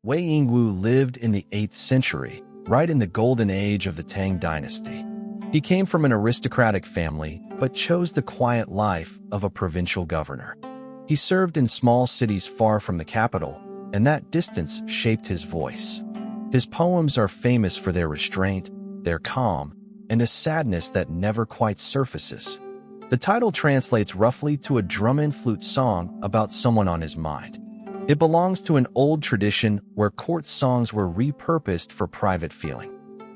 Wei Yingwu lived in the 8th century, right in the golden age of the Tang dynasty. He came from an aristocratic family, but chose the quiet life of a provincial governor. He served in small cities far from the capital, and that distance shaped his voice. His poems are famous for their restraint, their calm, and a sadness that never quite surfaces. The title translates roughly to a drum and flute song about someone on his mind. It belongs to an old tradition where court songs were repurposed for private feeling.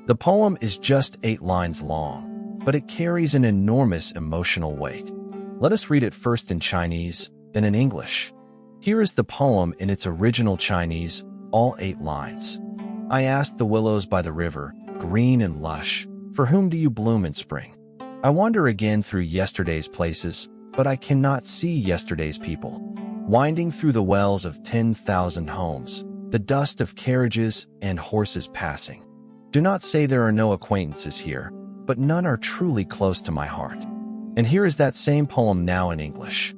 The poem is just 8 lines long, but it carries an enormous emotional weight. Let us read it first in Chinese, then in English. Here is the poem in its original Chinese, all 8 lines. I asked the willows by the river, green and lush, for whom do you bloom in spring? I wander again through yesterday's places, but I cannot see yesterday's people. Winding through the wells of 10,000 homes, the dust of carriages and horses passing. Do not say there are no acquaintances here, but none are truly close to my heart. And here is that same poem now in English.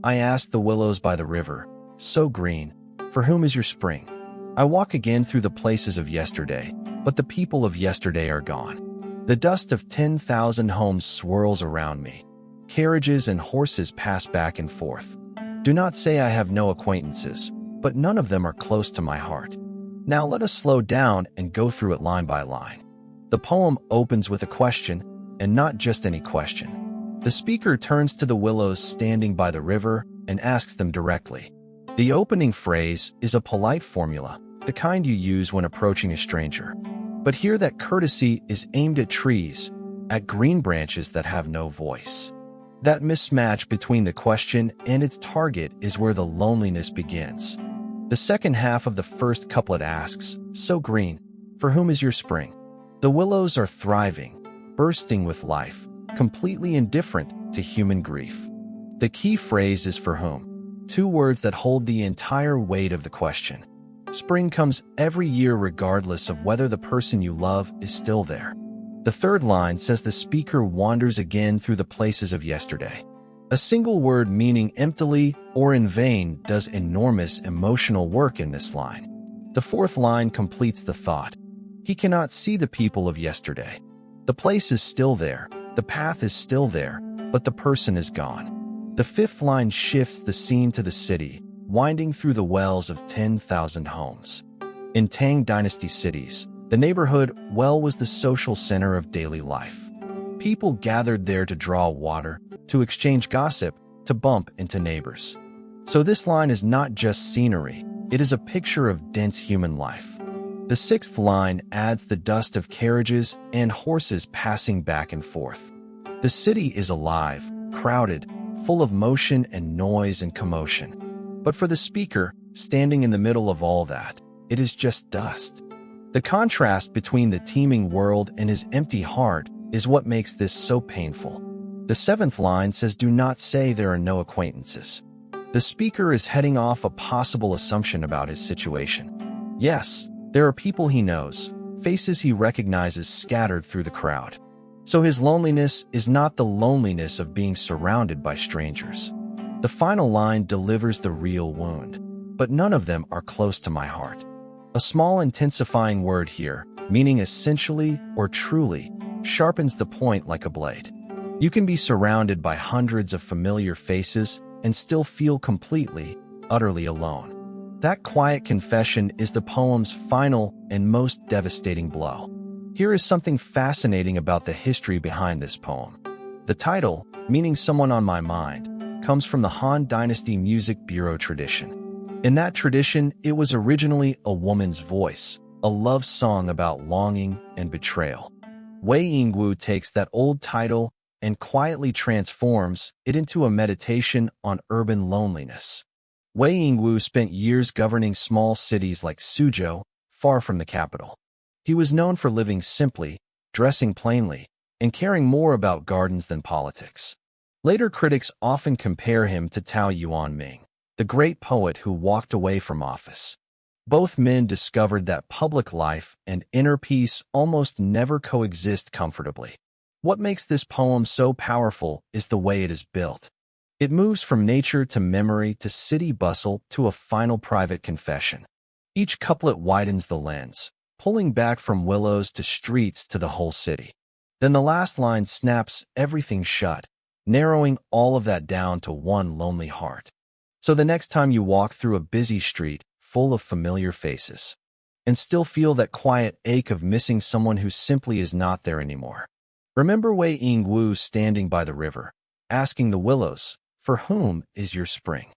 I asked the willows by the river, so green, for whom is your spring? I walk again through the places of yesterday, but the people of yesterday are gone. The dust of 10,000 homes swirls around me. Carriages and horses pass back and forth. Do not say I have no acquaintances, but none of them are close to my heart. Now let us slow down and go through it line by line. The poem opens with a question, and not just any question. The speaker turns to the willows standing by the river and asks them directly. The opening phrase is a polite formula, the kind you use when approaching a stranger. But here that courtesy is aimed at trees, at green branches that have no voice. That mismatch between the question and its target is where the loneliness begins. The second half of the first couplet asks, so green, for whom is your spring? The willows are thriving, bursting with life, completely indifferent to human grief. The key phrase is for whom, 2 words that hold the entire weight of the question. Spring comes every year regardless of whether the person you love is still there. The third line says the speaker wanders again through the places of yesterday. A single word meaning emptily or in vain does enormous emotional work in this line. The fourth line completes the thought. He cannot see the people of yesterday. The place is still there, the path is still there, but the person is gone. The fifth line shifts the scene to the city, winding through the wells of 10,000 homes. In Tang dynasty cities, the neighborhood well was the social center of daily life. People gathered there to draw water, to exchange gossip, to bump into neighbors. So this line is not just scenery, it is a picture of dense human life. The sixth line adds the dust of carriages and horses passing back and forth. The city is alive, crowded, full of motion and noise and commotion. But for the speaker, standing in the middle of all that, it is just dust. The contrast between the teeming world and his empty heart is what makes this so painful. The seventh line says, do not say there are no acquaintances. The speaker is heading off a possible assumption about his situation. Yes, there are people he knows, faces he recognizes scattered through the crowd. So his loneliness is not the loneliness of being surrounded by strangers. The final line delivers the real wound, but none of them are close to my heart. A small intensifying word here, meaning essentially or truly, sharpens the point like a blade. You can be surrounded by hundreds of familiar faces and still feel completely, utterly alone. That quiet confession is the poem's final and most devastating blow. Here is something fascinating about the history behind this poem. The title, meaning someone on my mind, comes from the Han Dynasty music bureau tradition. In that tradition, it was originally a woman's voice, a love song about longing and betrayal. Wei Yingwu takes that old title and quietly transforms it into a meditation on urban loneliness. Wei Yingwu spent years governing small cities like Suzhou, far from the capital. He was known for living simply, dressing plainly, and caring more about gardens than politics. Later critics often compare him to Tao Yuanming, the great poet who walked away from office. Both men discovered that public life and inner peace almost never coexist comfortably. What makes this poem so powerful is the way it is built. It moves from nature to memory to city bustle to a final private confession. Each couplet widens the lens, pulling back from willows to streets to the whole city. Then the last line snaps everything shut, narrowing all of that down to one lonely heart. So the next time you walk through a busy street full of familiar faces, and still feel that quiet ache of missing someone who simply is not there anymore, remember Yingwu standing by the river, asking the willows, "For whom is your spring?"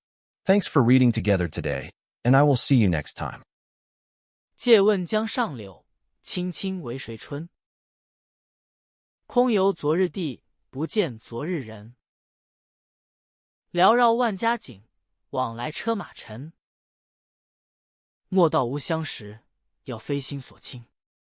Thanks for reading together today, and I will see you next time. 借问江上柳，青青为谁春？空游昨日地，不见昨日人。缭绕万家井，往来车马尘。莫道无相识，要非心所亲。